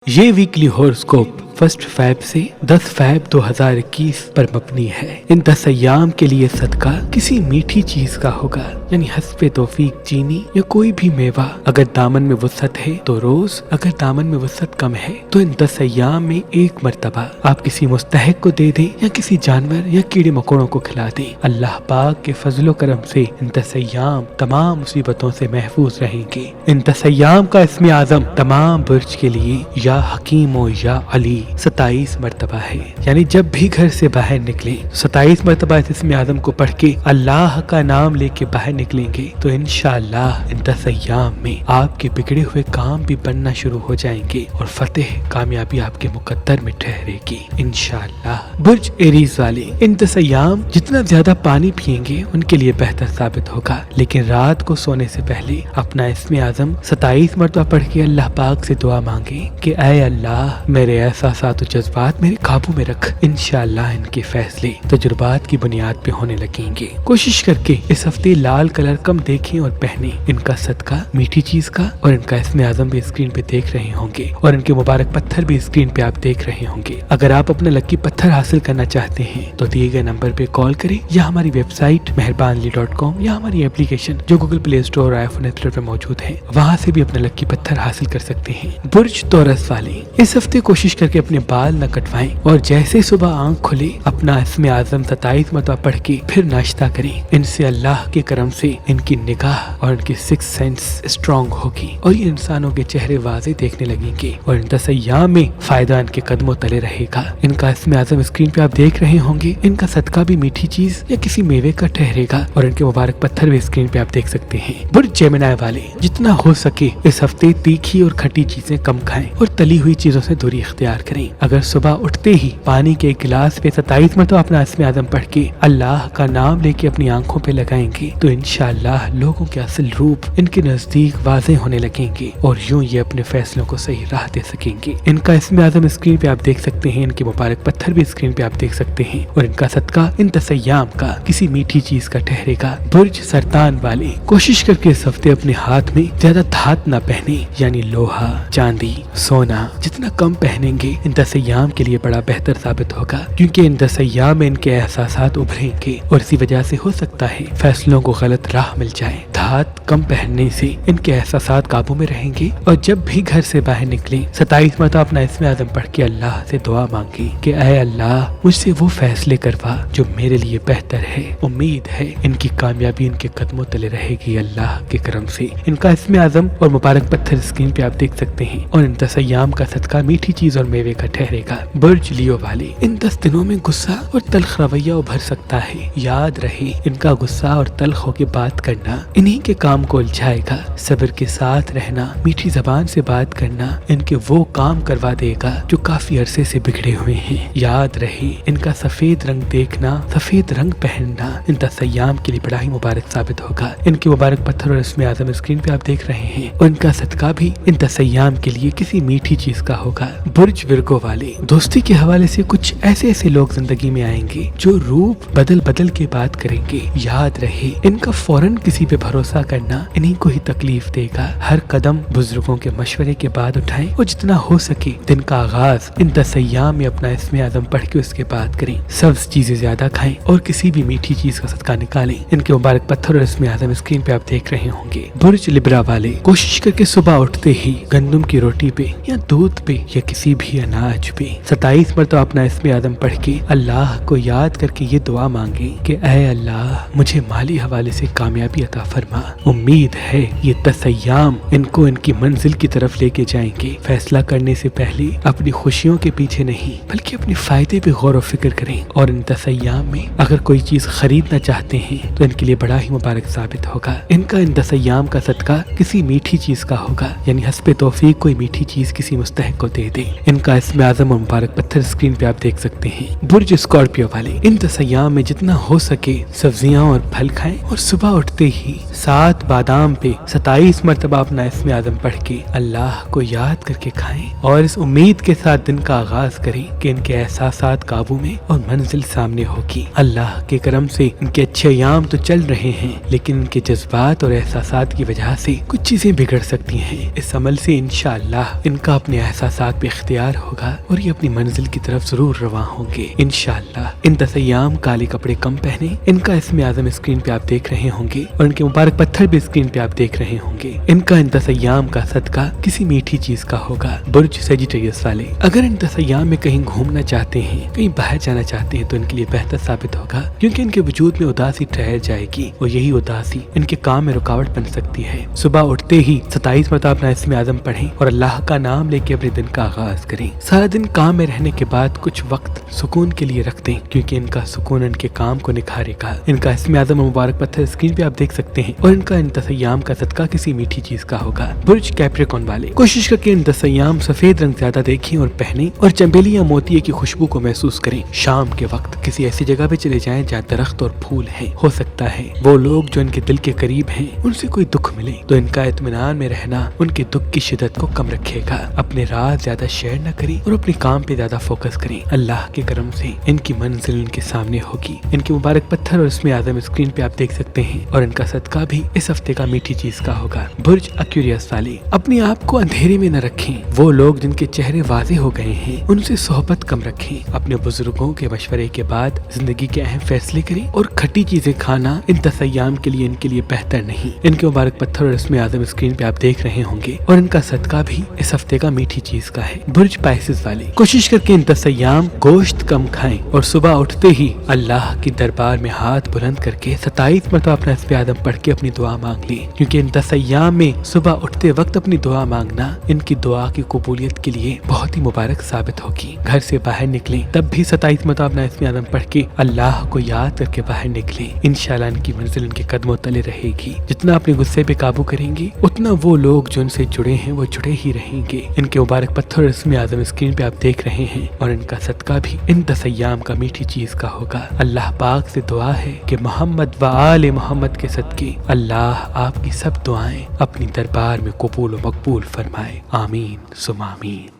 یہ weekly ہورسکوپ 1 Feb سے 10 Feb 2021 پر مبنی ہے۔ ان 10 ایام کے لیے صدقہ کسی میٹھی چیز کا ہوگا، یعنی حسب توفیق چینی یا کوئی بھی میوہ۔ اگر دامن میں وسعت ہے تو روز، اگر دامن میں وسعت کم ہے تو ان 10 ایام میں ایک مرتبہ آپ کسی مستحق کو دے دیں یا کسی جانور یا کیڑے مکوڑوں کو کھلا دیں۔ اللہ پاک کے فضل و کرم سے ان 10 ایام تمام مصیبتوں سے محفوظ رہیں گے۔ ان 10 ایام کا اسم اعظم تمام برج کے لیے یا حکیم و یا علی 27 مرتبہ ہے، یعنی جب بھی گھر سے باہر نکلیں 27 مرتبہ اس اسم اعظم کو پڑھ کے اللہ کا نام لے کے باہر نکلیں گے تو انشاءاللہ ان 10 ایام میں آپ کے بگڑے ہوئے کام بھی بننا شروع ہو جائیں گے اور فتح کامیابی آپ کے مقدر میں ٹھہرے گی انشاءاللہ۔ برج ایریز والے ان 10 ایام جتنا زیادہ پانی پئیں گے ان کے لیے بہتر ثابت ہوگا، لیکن رات کو سونے سے پہلے اپنا اسم اعظم 27 مرتبہ پڑھ کے اللہ پاک سے دعا مانگیں کہ اے اللہ میرے احساسات و جذبات میرے قابو میں رکھ۔ انشاءاللہ ان کے فیصلے تجربات کی بنیاد پہ ہونے لگیں گے۔ کوشش کر کے اس ہفتے لال کلر کم دیکھیں اور پہنیں۔ ان کا صدقہ میٹھی چیز کا اور ان کا اسم اعظم بھی اسکرین پہ دیکھ رہے ہوں گے اور ان کے مبارک پتھر بھی اسکرین پہ آپ دیکھ رہے ہوں گے۔ اگر آپ اپنا لکی پتھر حاصل کرنا چاہتے ہیں تو دیے گئے نمبر پہ کال کریں یا ہماری ویب سائٹ meherbanli.com یا ہماری اپلیکیشن جو گوگل پلے اسٹور اور آئی فون ایپ پہ موجود ہے وہاں سے بھی اپنا لکی پتھر حاصل کر سکتے ہیں۔ برج تورس والے اس ہفتے کوشش کر کے اپنے بال نہ کٹوائیں اور جیسے صبح آنکھ کھلے اپنا اسم اعظم 27 مرتبہ پڑھ کے پھر ناشتہ کریں۔ ان سے اللہ کے کرم سے ان کی نگاہ اور ان کی سکس سینس اسٹرانگ ہوگی اور یہ انسانوں کے چہرے واضح دیکھنے لگیں گے اور ان 10 ایام میں فائدہ ان کے قدموں تلے رہے گا۔ ان کا اسم اعظم اسکرین پہ آپ دیکھ رہے ہوں گے۔ ان کا صدقہ بھی میٹھی چیز یا کسی میوے کا ٹھہرے گا اور ان کے مبارک پتھر بھی اسکرین پہ آپ دیکھ سکتے ہیں۔ برج جیمنائی والے جتنا ہو سکے اس ہفتے تیکھی اور کھٹی چیزیں کم کھائیں اور تلی ہوئی چیزوں سے دوری اختیار کریں۔ اگر صبح اٹھتے ہی پانی کے ایک گلاس پہ 27 مرتبہ اپنا اسم اعظم پڑھ کے اللہ کا نام لے کے اپنی آنکھوں پہ لگائیں گے تو انشاءاللہ لوگوں کے اصل روپ ان کے نزدیک واضح ہونے لگیں گے اور یوں یہ اپنے فیصلوں کو صحیح راہ دے سکیں گے۔ ان کا اسم اعظم اسکرین پہ آپ دیکھ سکتے ہیں، ان کے مبارک پتھر بھی اسکرین پہ آپ دیکھ سکتے ہیں اور ان کا صدقہ ان 10 ایام کا کسی میٹھی چیز کا ٹھہرے گا۔ برج سرطان والے کوشش کر کے اس ہفتے اپنے ہاتھ میں زیادہ دھات نہ پہنے، یعنی لوہا، چاندی، سونا جتنا کم پہنیں گے ان 10 ایام کے لیے بڑا بہتر ثابت ہوگا، کیونکہ ان 10 ایام میں ان کے احساسات ابھریں گے اور اسی وجہ سے ہو سکتا ہے فیصلوں کو غلط راہ مل جائے۔ دھات کم پہننے سے ان کے احساسات قابو میں رہیں گے اور جب بھی گھر سے باہر نکلیں 27 مرتبہ اپنا اسم اعظم پڑھ کے اللہ سے دعا مانگیں کہ اے اللہ مجھ سے وہ فیصلے کروا جو میرے لیے بہتر ہے۔ امید ہے ان کی کامیابی ان کے قدموں تلے رہے گی اللہ کے کرم سے۔ ان کا اسم اعظم اور مبارک پتھر اسکرین پہ آپ دیکھ سکتے ہیں اور ان 10 ایام کا صدقہ میٹھی چیز اور میوے کا ٹھہرے گا۔ برج لیو والے ان 10 دنوں میں غصہ اور تلخ رویہ ابھر سکتا ہے، یاد رہے ان کا غصہ اور تلخ ہو کے بات کرنا انہی کے کام کو الجھائے گا۔ صبر کے ساتھ رہنا، میٹھی زبان سے بات کرنا ان کے وہ کام کروا دے گا جو کافی عرصے سے بگڑے ہوئے ہیں۔ یاد رہے ان کا سفید رنگ دیکھنا، سفید رنگ پہننا ان 10 ایام کے لیے بڑا ہی مبارک ثابت ہوگا۔ ان کے مبارک پتھر اور اسم اعظم اسکرین پہ آپ دیکھ رہے ہیں اور ان کا صدقہ بھی ان 10 ایام کے لیے کسی میٹھی چیز کا ہوگا۔ برج ورگو والے دوستی کے حوالے سے کچھ ایسے لوگ زندگی میں آئیں گے جو روپ بدل کے بات کریں گے۔ یاد رہے ان کا فوراً کسی پہ بھروسہ کرنا انہیں کو ہی تکلیف دے گا۔ ہر قدم بزرگوں کے مشورے کے بعد اٹھائیں اور جتنا ہو سکے دن کا آغاز ان 10 ایام میں اپنا اسم اعظم پڑھ کے اس کے بعد کریں۔ سبز چیزیں زیادہ کھائیں اور کسی بھی میٹھی چیز کا صدقہ نکالیں۔ ان کے مبارک پتھر اور اسم اعظم اسکرین پہ آپ دیکھ رہے ہوں گے۔ برج لبرا والے کوشش کر کے صبح اٹھتے ہی گندم کی روٹی پہ یا دودھ پہ یا کسی بھی اناج پہ 27 مرتبہ اپنا اسم اعظم پڑھ کے اللہ کو یاد کر کے یہ دعا مانگیں کہ اے اللہ مجھے مالی حوالے سے کامیابی عطا فرما۔ امید ہے یہ 10 ایام ان کو ان کی منزل کی طرف لے کے جائیں گے۔ فیصلہ کرنے سے پہلے اپنی خوشیوں کے پیچھے نہیں بلکہ اپنے فائدے پہ غور و فکر کریں اور ان 10 ایام میں اگر کوئی چیز خریدنا چاہتے ہیں تو ان کے لیے بڑا ہی مبارک ثابت ہوگا۔ ان کا ان 10 ایام کا صدقہ کسی میٹھی چیز کا ہوگا، یعنی حسب توفیق کوئی میٹھی چیز کسی مستحق کو دے دیں۔ ان کا اسم اعظم اور مبارک پتھر اسکرین پہ آپ دیکھ سکتے ہیں۔ برج اسکارپیو والے ان 10 ایام میں جتنا ہو سکے سبزیاں اور پھل کھائیں اور صبح اٹھتے ہی 7 بادام پہ 27 مرتبہ اپنا اسم اعظم پڑھ کے اللہ کو یاد کر کے کھائیں اور اس امید کے ساتھ دن کا آغاز کریں کہ ان کے احساسات قابو میں اور منزل سامنے ہوگی۔ اللہ کے کرم سے ان کے اچھے ایام تو چل رہے ہیں لیکن ان کے جذبات اور احساسات کی وجہ سے کچھ چیزیں بگڑ سکتی ہیں۔ اس عمل سے انشاءاللہ ان کا اپنے احساس احساسات بھی اختیار ہوگا اور یہ اپنی منزل کی طرف ضرور رواں ہوں گے انشاءاللہ۔ ان 10 ایام کالے کپڑے کم پہنے، ان کا اسم اعظم اسکرین پہ آپ دیکھ رہے ہوں گے اور ان کے مبارک پتھر بھی اسکرین پہ آپ دیکھ رہے ہوں گے۔ ان کا ان 10 ایام کا صدقہ کسی میٹھی چیز کا ہوگا۔ برج سیجیٹیریس والے اگر ان 10 ایام میں کہیں گھومنا چاہتے ہیں، کہیں باہر جانا چاہتے ہیں تو ان کے لیے بہتر ثابت ہوگا، کیونکہ ان کے وجود میں اداسی ٹھہر جائے گی اور یہی اداسی ان کے کام میں رکاوٹ بن سکتی ہے۔ صبح اٹھتے ہی 27 مرتبہ اپنا اسم اعظم پڑھیں اور اللہ کا نام لے کے اپنے دن کا آغاز کریں۔ سارا دن کام میں رہنے کے بعد کچھ وقت سکون کے لیے رکھ دیں، کیونکہ ان کا سکون ان کے کام کو نکھارے گا۔ ان کا اسم اعظم مبارک پتھر اسکرین پہ آپ دیکھ سکتے ہیں اور ان کا ان 10 ایام کا صدقہ کسی میٹھی چیز کا ہوگا۔ برج کیپریکون والے کوشش کر کے ان 10 ایام سفید رنگ زیادہ دیکھیں اور پہنیں اور چنبیلی یا موتیے کی خوشبو کو محسوس کریں۔ شام کے وقت کسی ایسی جگہ پہ چلے جائیں جہاں درخت اور پھول ہیں، ہو سکتا ہے وہ لوگ جو ان کے دل کے قریب ہیں ان سے کوئی دکھ ملے، تو ان کا اطمینان میں رہنا ان کے دکھ کی شدت کو کم رکھے گا۔ اپنے راز زیادہ شیئر نہ کریں اور اپنے کام پہ زیادہ فوکس کریں، اللہ کے کرم سے ان کی منزل ان کے سامنے ہوگی۔ ان کے مبارک پتھر اور اسم اعظم اسکرین پہ آپ دیکھ سکتے ہیں اور ان کا صدقہ بھی اس ہفتے کا میٹھی چیز کا ہوگا۔ برج ایکویریس والے اپنے آپ کو اندھیرے میں نہ رکھیں، وہ لوگ جن کے چہرے واضح ہو گئے ہیں ان سے صحبت کم رکھیں، اپنے بزرگوں کے مشورے کے بعد زندگی کے اہم فیصلے کریں اور کھٹی چیزیں کھانا ان 10 ایام کے لیے ان کے لیے بہتر نہیں۔ ان کے مبارک پتھر اور اسم اعظم اسکرین پہ آپ دیکھ رہے ہوں گے اور ان کا صدقہ بھی اس ہفتے کا میٹھی چیز کا ہے۔ برج پائسس والے کوشش کر کے ان 10 ایام گوشت کم کھائیں اور صبح اٹھتے ہی اللہ کی دربار میں ہاتھ بلند کر کے 27 مرتبہ اپنا اسم اعظم پڑھ کے اپنی دعا مانگ لیں، کیونکہ ان 10 ایام میں صبح اٹھتے وقت اپنی دعا مانگنا ان کی دعا کی قبولیت کے لیے بہت ہی مبارک ثابت ہوگی۔ گھر سے باہر نکلیں تب بھی 27 مرتبہ اپنا اسم اعظم پڑھ کے اللہ کو یاد کر کے باہر نکلیں، انشاءاللہ ان کی منزل ان کے قدموں تلے رہے گی۔ جتنا اپنے غصے پہ قابو کریں گے اتنا وہ لوگ جو ان سے جڑے ہیں وہ جڑے ہی رہیں گے۔ ان کے مبارک پتھر اور اسم اعظم اسکرین پہ آپ دیکھ رہے ہیں اور ان کا صدقہ بھی ان 10 ایام کا میٹھی چیز کا ہوگا۔ اللہ پاک سے دعا ہے کہ محمد و آل محمد کے صدقے اللہ آپ کی سب دعائیں اپنی دربار میں قبول و مقبول فرمائے، آمین ثم آمین۔